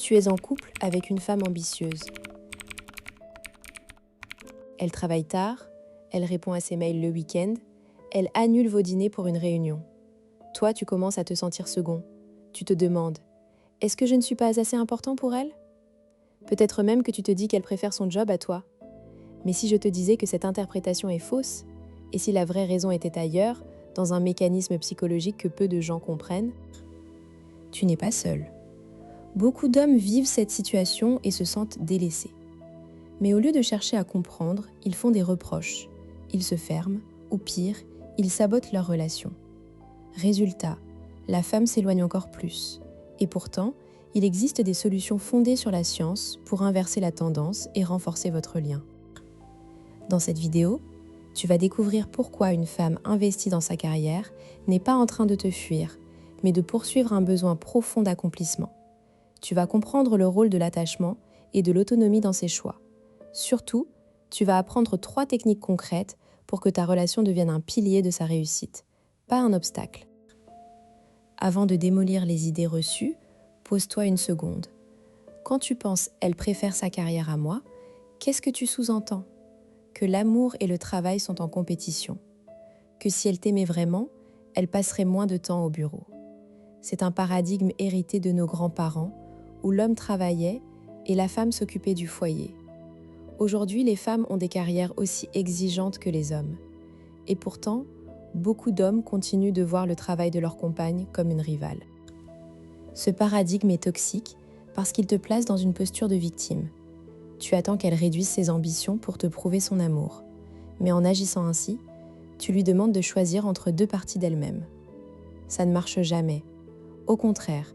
Tu es en couple avec une femme ambitieuse. Elle travaille tard, elle répond à ses mails le week-end, elle annule vos dîners pour une réunion. Toi, tu commences à te sentir second. Tu te demandes, est-ce que je ne suis pas assez important pour elle ? Peut-être même que tu te dis qu'elle préfère son job à toi. Mais si je te disais que cette interprétation est fausse, et si la vraie raison était ailleurs, dans un mécanisme psychologique que peu de gens comprennent, tu n'es pas seul. Beaucoup d'hommes vivent cette situation et se sentent délaissés. Mais au lieu de chercher à comprendre, ils font des reproches. Ils se ferment, ou pire, ils sabotent leur relation. Résultat, la femme s'éloigne encore plus. Et pourtant, il existe des solutions fondées sur la science pour inverser la tendance et renforcer votre lien. Dans cette vidéo, tu vas découvrir pourquoi une femme investie dans sa carrière n'est pas en train de te fuir, mais de poursuivre un besoin profond d'accomplissement. Tu vas comprendre le rôle de l'attachement et de l'autonomie dans ses choix. Surtout, tu vas apprendre 3 techniques concrètes pour que ta relation devienne un pilier de sa réussite, pas un obstacle. Avant de démolir les idées reçues, pose-toi une seconde. Quand tu penses « elle préfère sa carrière à moi », qu'est-ce que tu sous-entends ? Que l'amour et le travail sont en compétition. Que si elle t'aimait vraiment, elle passerait moins de temps au bureau. C'est un paradigme hérité de nos grands-parents, où l'homme travaillait et la femme s'occupait du foyer. Aujourd'hui, les femmes ont des carrières aussi exigeantes que les hommes. Et pourtant, beaucoup d'hommes continuent de voir le travail de leur compagne comme une rivale. Ce paradigme est toxique parce qu'il te place dans une posture de victime. Tu attends qu'elle réduise ses ambitions pour te prouver son amour. Mais en agissant ainsi, tu lui demandes de choisir entre 2 parties d'elle-même. Ça ne marche jamais. Au contraire,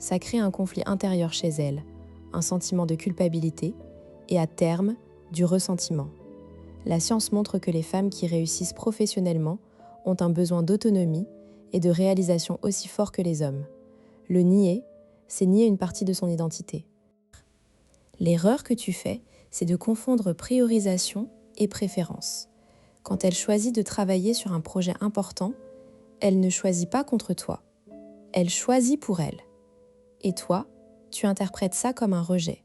ça crée un conflit intérieur chez elle, un sentiment de culpabilité et à terme, du ressentiment. La science montre que les femmes qui réussissent professionnellement ont un besoin d'autonomie et de réalisation aussi fort que les hommes. Le nier, c'est nier une partie de son identité. L'erreur que tu fais, c'est de confondre priorisation et préférence. Quand elle choisit de travailler sur un projet important, elle ne choisit pas contre toi. Elle choisit pour elle. Et toi, tu interprètes ça comme un rejet.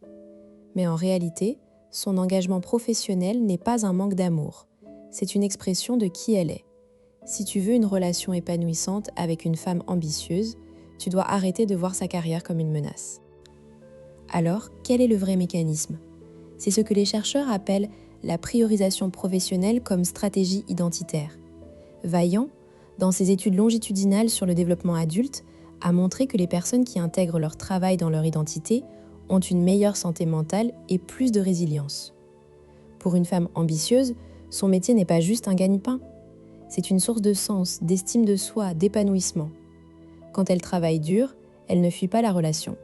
Mais en réalité, son engagement professionnel n'est pas un manque d'amour. C'est une expression de qui elle est. Si tu veux une relation épanouissante avec une femme ambitieuse, tu dois arrêter de voir sa carrière comme une menace. Alors, quel est le vrai mécanisme ? C'est ce que les chercheurs appellent la priorisation professionnelle comme stratégie identitaire. Vaillant, dans ses études longitudinales sur le développement adulte, a montré que les personnes qui intègrent leur travail dans leur identité ont une meilleure santé mentale et plus de résilience. Pour une femme ambitieuse, son métier n'est pas juste un gagne-pain. C'est une source de sens, d'estime de soi, d'épanouissement. Quand elle travaille dur, elle ne fuit pas la relation.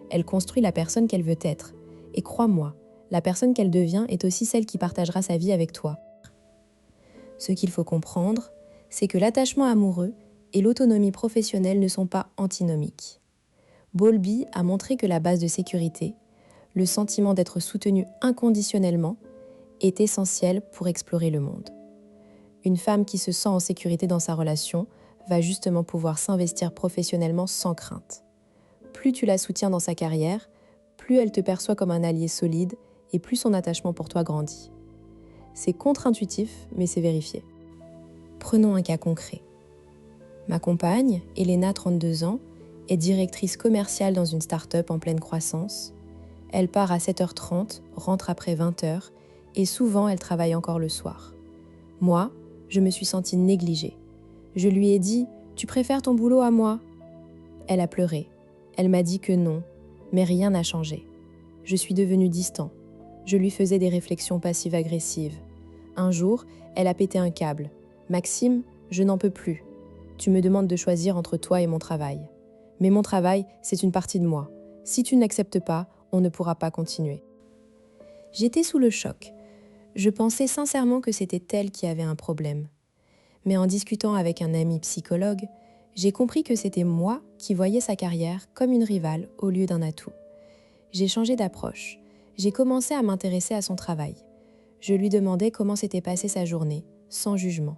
Elle construit la personne qu'elle veut être. Et crois-moi, la personne qu'elle devient est aussi celle qui partagera sa vie avec toi. Ce qu'il faut comprendre, c'est que l'attachement amoureux et l'autonomie professionnelle ne sont pas antinomiques. Bowlby a montré que la base de sécurité, le sentiment d'être soutenu inconditionnellement, est essentiel pour explorer le monde. Une femme qui se sent en sécurité dans sa relation va justement pouvoir s'investir professionnellement sans crainte. Plus tu la soutiens dans sa carrière, plus elle te perçoit comme un allié solide et plus son attachement pour toi grandit. C'est contre-intuitif, mais c'est vérifié. Prenons un cas concret. Ma compagne, Elena, 32 ans, est directrice commerciale dans une start-up en pleine croissance. Elle part à 7h30, rentre après 20h et souvent elle travaille encore le soir. Moi, je me suis sentie négligée. Je lui ai dit « Tu préfères ton boulot à moi ?» Elle a pleuré. Elle m'a dit que non, mais rien n'a changé. Je suis devenue distant. Je lui faisais des réflexions passives-agressives. Un jour, elle a pété un câble. « Maxime, je n'en peux plus. Tu me demandes de choisir entre toi et mon travail. Mais mon travail, c'est une partie de moi. Si tu n'acceptes pas, on ne pourra pas continuer. » J'étais sous le choc. Je pensais sincèrement que c'était elle qui avait un problème. Mais en discutant avec un ami psychologue, j'ai compris que c'était moi qui voyais sa carrière comme une rivale au lieu d'un atout. J'ai changé d'approche. J'ai commencé à m'intéresser à son travail. Je lui demandais comment s'était passée sa journée, sans jugement.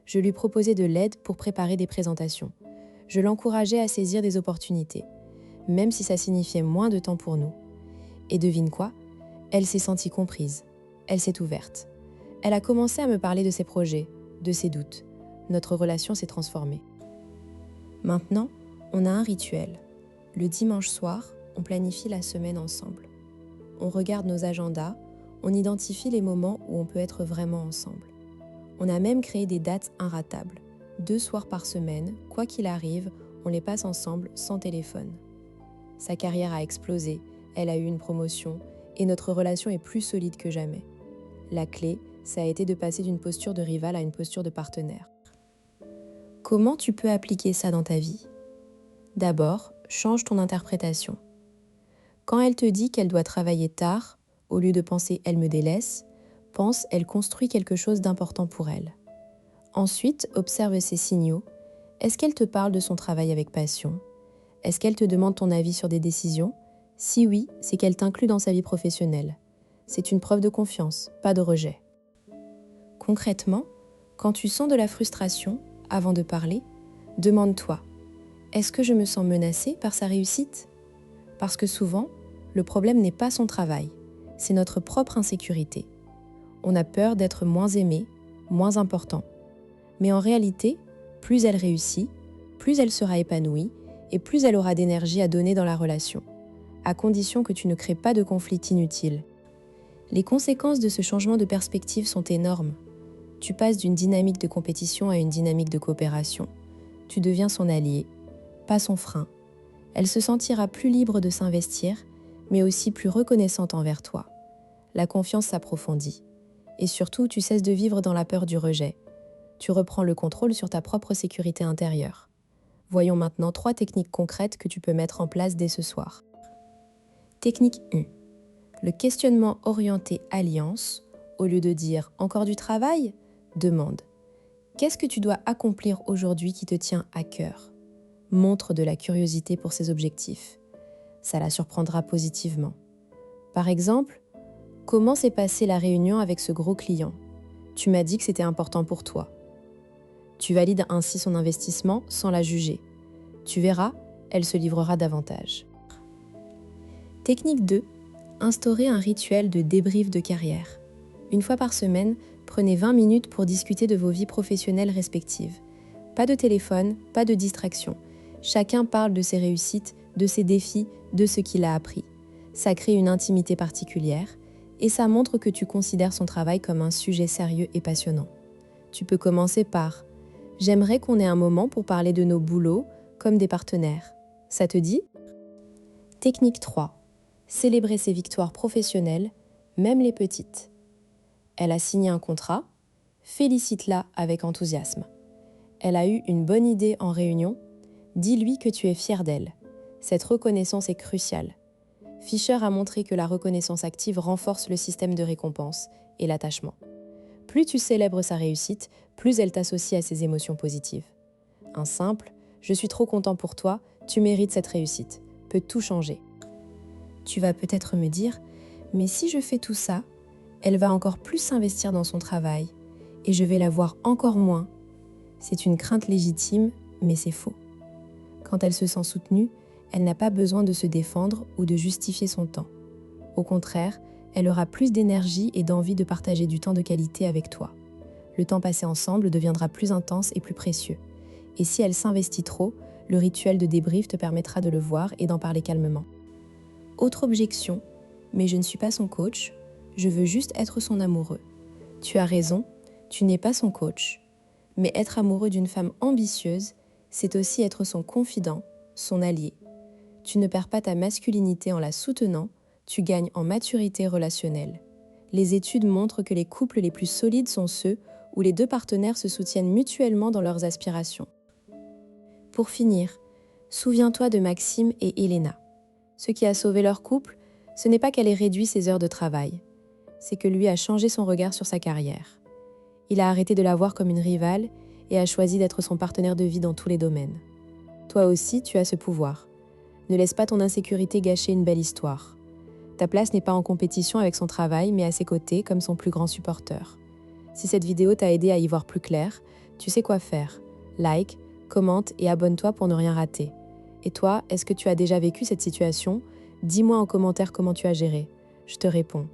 Je lui proposais de l'aide pour préparer des présentations. Je l'encourageais à saisir des opportunités. même si ça signifiait moins de temps pour nous. Et devine quoi? Elle s'est sentie comprise. Elle s'est ouverte. Elle a commencé à me parler de ses projets, de ses doutes. Notre relation s'est transformée. Maintenant, on a un rituel. Le dimanche soir, on planifie la semaine ensemble. On regarde nos agendas, on identifie les moments où on peut être vraiment ensemble. On a même créé des dates inratables. 2 soirs par semaine, quoi qu'il arrive, on les passe ensemble sans téléphone. Sa carrière a explosé, elle a eu une promotion et notre relation est plus solide que jamais. La clé, ça a été de passer d'une posture de rival à une posture de partenaire. Comment tu peux appliquer ça dans ta vie? D'abord, change ton interprétation. Quand elle te dit qu'elle doit travailler tard, au lieu de penser « elle me délaisse », pense « elle construit quelque chose d'important pour elle ». Ensuite, observe ses signaux. Est-ce qu'elle te parle de son travail avec passion? Est-ce qu'elle te demande ton avis sur des décisions? Si oui, c'est qu'elle t'inclut dans sa vie professionnelle. C'est une preuve de confiance, pas de rejet. Concrètement, quand tu sens de la frustration, avant de parler, demande-toi, est-ce que je me sens menacée par sa réussite? Parce que souvent, le problème n'est pas son travail, c'est notre propre insécurité. On a peur d'être moins aimé, moins important. Mais en réalité, plus elle réussit, plus elle sera épanouie et plus elle aura d'énergie à donner dans la relation, à condition que tu ne crées pas de conflit inutile. Les conséquences de ce changement de perspective sont énormes. Tu passes d'une dynamique de compétition à une dynamique de coopération. Tu deviens son allié, pas son frein. Elle se sentira plus libre de s'investir, mais aussi plus reconnaissante envers toi. La confiance s'approfondit. Et surtout, tu cesses de vivre dans la peur du rejet. Tu reprends le contrôle sur ta propre sécurité intérieure. Voyons maintenant 3 techniques concrètes que tu peux mettre en place dès ce soir. Technique 1. Le questionnement orienté alliance, au lieu de dire « encore du travail », demande « qu'est-ce que tu dois accomplir aujourd'hui qui te tient à cœur ?» Montre de la curiosité pour ses objectifs. Ça la surprendra positivement. Par exemple, « comment s'est passée la réunion avec ce gros client ? Tu m'as dit que c'était important pour toi. » Tu valides ainsi son investissement sans la juger. Tu verras, elle se livrera davantage. Technique 2. Instaurer un rituel de débrief de carrière. Une fois par semaine, prenez 20 minutes pour discuter de vos vies professionnelles respectives. Pas de téléphone, pas de distraction. Chacun parle de ses réussites, de ses défis, de ce qu'il a appris. Ça crée une intimité particulière et ça montre que tu considères son travail comme un sujet sérieux et passionnant. Tu peux commencer par « J'aimerais qu'on ait un moment pour parler de nos boulots comme des partenaires. Ça te dit ?» Technique 3. Célébrer ses victoires professionnelles, même les petites. Elle a signé un contrat, félicite-la avec enthousiasme. Elle a eu une bonne idée en réunion, dis-lui que tu es fier d'elle. Cette reconnaissance est cruciale. Fisher a montré que la reconnaissance active renforce le système de récompense et l'attachement. Plus tu célèbres sa réussite, plus elle t'associe à ses émotions positives. Un simple « je suis trop content pour toi, tu mérites cette réussite » peut tout changer. Tu vas peut-être me dire « mais si je fais tout ça, elle va encore plus s'investir dans son travail et je vais la voir encore moins. » C'est une crainte légitime, mais c'est faux. Quand elle se sent soutenue, elle n'a pas besoin de se défendre ou de justifier son temps. Au contraire, elle aura plus d'énergie et d'envie de partager du temps de qualité avec toi. Le temps passé ensemble deviendra plus intense et plus précieux. Et si elle s'investit trop, le rituel de débrief te permettra de le voir et d'en parler calmement. Autre objection, mais je ne suis pas son coach, je veux juste être son amoureux. Tu as raison, tu n'es pas son coach. Mais être amoureux d'une femme ambitieuse, c'est aussi être son confident, son allié. Tu ne perds pas ta masculinité en la soutenant, tu gagnes en maturité relationnelle. Les études montrent que les couples les plus solides sont ceux où les 2 partenaires se soutiennent mutuellement dans leurs aspirations. Pour finir, souviens-toi de Maxime et Elena. Ce qui a sauvé leur couple, ce n'est pas qu'elle ait réduit ses heures de travail, c'est que lui a changé son regard sur sa carrière. Il a arrêté de la voir comme une rivale et a choisi d'être son partenaire de vie dans tous les domaines. Toi aussi, tu as ce pouvoir. Ne laisse pas ton insécurité gâcher une belle histoire. Ta place n'est pas en compétition avec son travail, mais à ses côtés comme son plus grand supporter. Si cette vidéo t'a aidé à y voir plus clair, tu sais quoi faire. Like, commente et abonne-toi pour ne rien rater. Et toi, est-ce que tu as déjà vécu cette situation? Dis-moi en commentaire comment tu as géré. Je te réponds.